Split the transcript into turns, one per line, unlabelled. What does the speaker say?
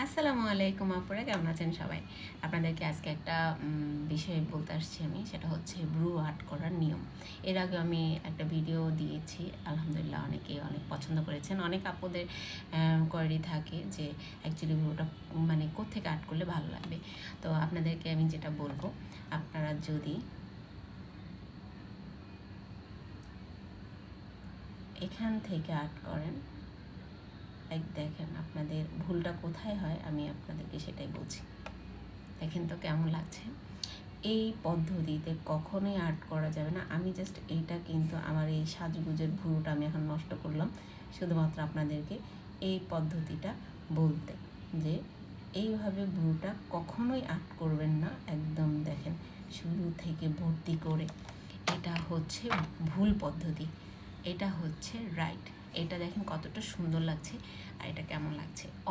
আসসালামু আলাইকুম আপুরা, কেমন আছেন সবাই? আপনাদেরকে আজকে একটা বিষয় বলতে আসছি আমি, সেটা হচ্ছে ব্রু আর্ট করার নিয়ম। এর আগে আমি একটা ভিডিও দিয়েছি, আলহামদুলিল্লাহ অনেকে অনেক পছন্দ করেছেন। অনেক আপুদের কোয়ারি থাকে যে অ্যাকচুয়ালি ব্রুটা মানে কোত্থেকে আর্ট করলে ভালো লাগবে। তো আপনাদেরকে আমি যেটা বলবো, আপনারা যদি এখান থেকে আর্ট করেন, দেখেন আপনাদের ভুলটা কোথায় হয়, আমি আপনাদেরকে সেটাই বলছি। দেখেন তো কেমন লাগছে। এই পদ্ধতিতে কখনোই আর্ট করা যাবে না। আমি জাস্ট এইটা কিন্তু আমার এই সাজগুজের ভুরুটা আমি এখন নষ্ট করলাম শুধুমাত্র আপনাদেরকে এই পদ্ধতিটা বলতে, যে এইভাবে ভুরুটা কখনোই আর্ট করবেন না। একদম দেখেন শুরু থেকে ভর্তি করে, এটা হচ্ছে ভুল পদ্ধতি, এটা হচ্ছে রাইট। এটা দেখেন কতটা সুন্দর লাগছে আর এটা কেমন লাগছে।